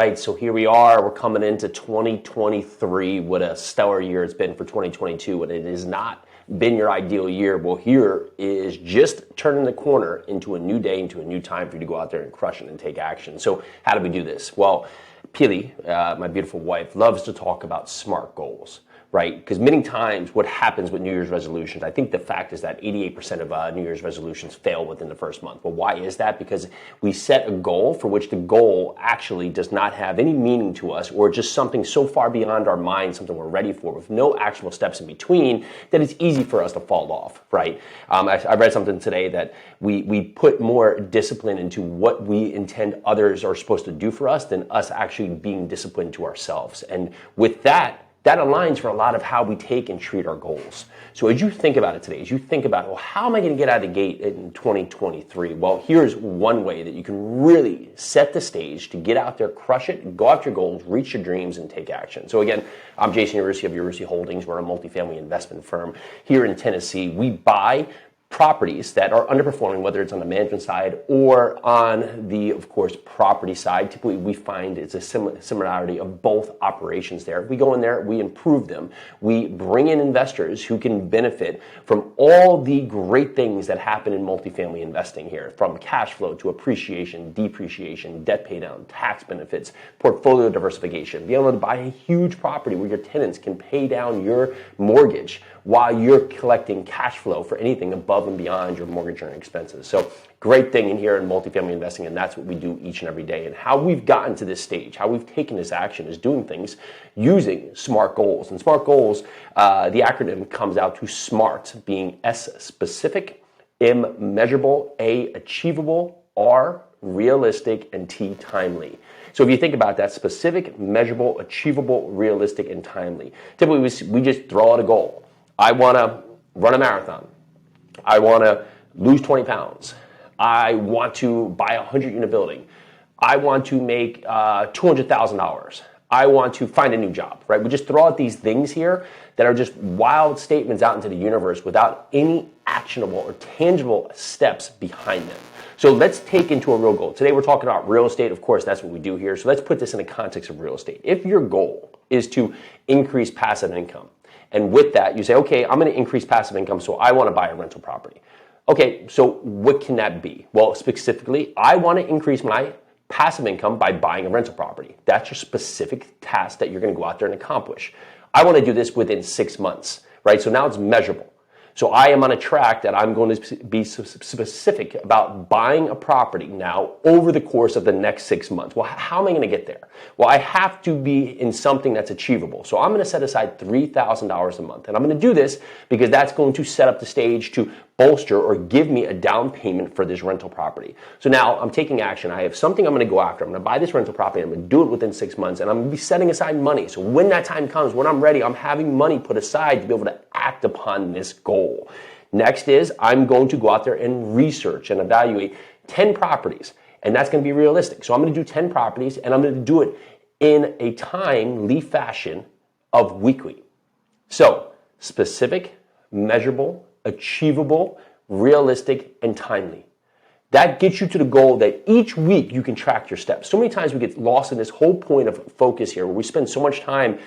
right, so here we are. We're coming into 2023. What a stellar year it's been for 2022, and it has not been your ideal year. Well, here is just turning the corner into a new day, into a new time for you to go out there and crush it and take action. So how do we do this? Well, Pili, my beautiful wife, loves to talk about SMART goals, right? Because many times what happens with New Year's resolutions, I think the fact is that 88% of New Year's resolutions fail within the first month. Well, why is that? Because we set a goal for which the goal actually does not have any meaning to us, or just something so far beyond our mind, something we're ready for, with no actionable steps in between, that it's easy for us to fall off, right? I read something today that we put more discipline into what we intend others are supposed to do for us than us actually being disciplined to ourselves. And with that aligns for a lot of how we take and treat our goals. So as you think about it today, as you think about, well, how am I going to get out of the gate in 2023? Well, here's one way that you can really set the stage to get out there, crush it, go after your goals, reach your dreams, and take action. So again, I'm Jason Yarusi of Yarusi Holdings. We're a multifamily investment firm here in Tennessee. We buy properties that are underperforming, whether it's on the management side or on the, of course, property side. Typically, we find it's a similarity of both operations there. We go in there, we improve them. We bring in investors who can benefit from all the great things that happen in multifamily investing here, from cash flow to appreciation, depreciation, debt pay down, tax benefits, portfolio diversification, being able to buy a huge property where your tenants can pay down your mortgage while you're collecting cash flow for anything above and beyond your mortgage earning expenses. So great thing in here in multifamily investing, and that's what we do each and every day. And how we've gotten to this stage, how we've taken this action, is doing things using SMART goals. And SMART goals, the acronym comes out to SMART, being S, specific, M, measurable, A, achievable, R, realistic, and T, timely. So if you think about that, specific, measurable, achievable, realistic, and timely. Typically, we just throw out a goal. I want to run a marathon. I want to lose 20 pounds. I want to buy a 100-unit building. I want to make $200,000. I want to find a new job, right? We just throw out these things here that are just wild statements out into the universe without any actionable or tangible steps behind them. So let's take into a real goal. Today we're talking about real estate. Of course, that's what we do here. So let's put this in the context of real estate. If your goal is to increase passive income, and with that, you say, okay, I'm going to increase passive income, so I want to buy a rental property. Okay, so what can that be? Well, specifically, I want to increase my passive income by buying a rental property. That's your specific task that you're going to go out there and accomplish. I want to do this within 6 months, right? So now it's measurable. So I am on a track that I'm going to be specific about buying a property now over the course of the next 6 months. Well, how am I going to get there? Well, I have to be in something that's achievable. So I'm going to set aside $3,000 a month. And I'm going to do this because that's going to set up the stage to bolster or give me a down payment for this rental property. So now I'm taking action. I have something I'm going to go after. I'm going to buy this rental property. I'm going to do it within 6 months, and I'm going to be setting aside money. So when that time comes, when I'm ready, I'm having money put aside to be able to act upon this goal. Next is I'm going to go out there and research and evaluate 10 properties, and that's going to be realistic. So I'm going to do 10 properties, and I'm going to do it in a timely fashion of weekly. So specific, measurable, achievable, realistic, and timely. That gets you to the goal that each week you can track your steps. So many times we get lost in this whole point of focus here, where we spend so much time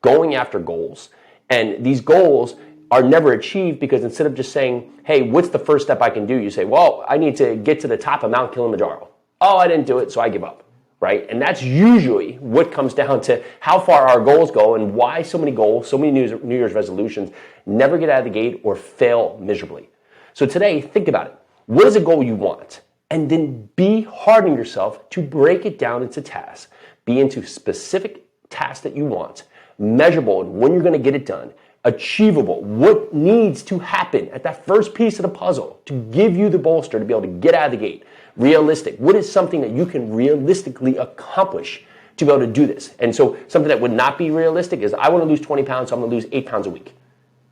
going after goals, and these goals are never achieved because instead of just saying, hey, what's the first step I can do? You say, well, I need to get to the top of Mount Kilimanjaro. Oh, I didn't do it, so I give up, right? And that's usually what comes down to how far our goals go and why so many goals, so many New Year's resolutions never get out of the gate or fail miserably. So today, think about it. What is a goal you want? And then be hard on yourself to break it down into tasks. Be into specific tasks that you want, measurable and when you're going to get it done, achievable, what needs to happen at that first piece of the puzzle to give you the bolster to be able to get out of the gate, realistic, what is something that you can realistically accomplish to be able to do this? And so something that would not be realistic is I want to lose 20 pounds, so I'm going to lose 8 pounds a week.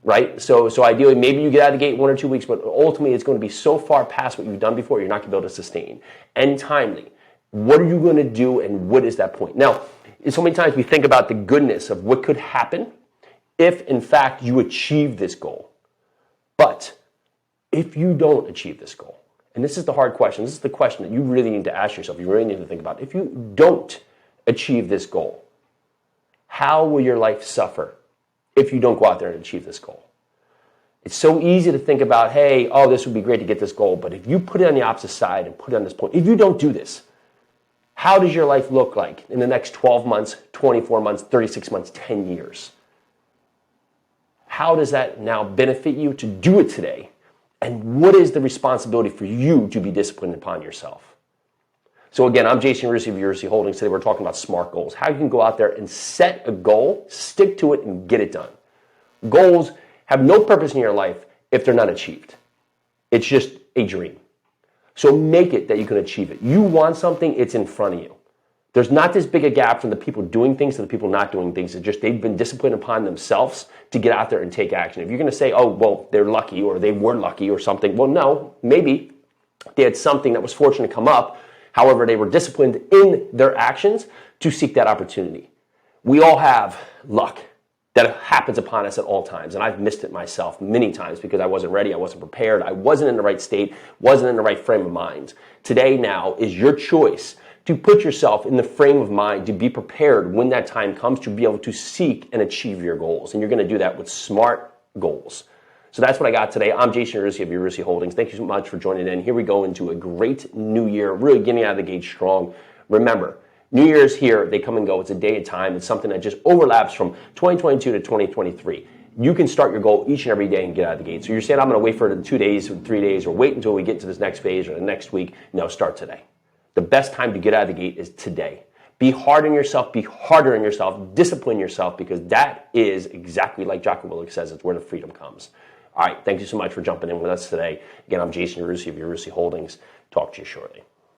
Right? So ideally, maybe you get out of the gate 1 or 2 weeks, but ultimately it's going to be so far past what you've done before, you're not going to be able to sustain. And timely. What are you going to do, and what is that point? Now, so many times we think about the goodness of what could happen if, in fact, you achieve this goal. But if you don't achieve this goal, and this is the hard question, this is the question that you really need to ask yourself, you really need to think about. If you don't achieve this goal? How will your life suffer if you don't go out there and achieve this goal? It's so easy to think about, hey, oh, this would be great to get this goal, but if you put it on the opposite side and put it on this point, if you don't do this, how does your life look like in the next 12 months, 24 months, 36 months, 10 years? How does that now benefit you to do it today? And what is the responsibility for you to be disciplined upon yourself? So again, I'm Jason Rusi of Rusi Holdings. Today we're talking about SMART goals. How you can go out there and set a goal, stick to it, and get it done. Goals have no purpose in your life if they're not achieved. It's just a dream. So make it that you can achieve it. You want something, it's in front of you. There's not this big a gap from the people doing things to the people not doing things. It's just they've been disciplined upon themselves to get out there and take action. If you're going to say, oh, well, they're lucky or they were lucky or something, well, no, maybe they had something that was fortunate to come up. However, they were disciplined in their actions to seek that opportunity. We all have luck that happens upon us at all times. And I've missed it myself many times because I wasn't ready, I wasn't prepared, I wasn't in the right state, wasn't in the right frame of mind. Today now is your choice to put yourself in the frame of mind to be prepared when that time comes to be able to seek and achieve your goals. And you're going to do that with SMART goals. So that's what I got today. I'm Jason Rusi of Rusi Holdings. Thank you so much for joining in. Here we go into a great new year, really getting out of the gate strong. Remember, New Year's here, they come and go. It's a day at a time. It's something that just overlaps from 2022 to 2023. You can start your goal each and every day and get out of the gate. So you're saying, I'm going to wait for 2 days or 3 days or wait until we get to this next phase or the next week. No, start today. The best time to get out of the gate is today. Be hard on yourself, be harder on yourself, discipline yourself, because that is exactly like Jocko Willink says, it's where the freedom comes. All right, thank you so much for jumping in with us today. Again, I'm Jason Rusi of Rusi Holdings. Talk to you shortly.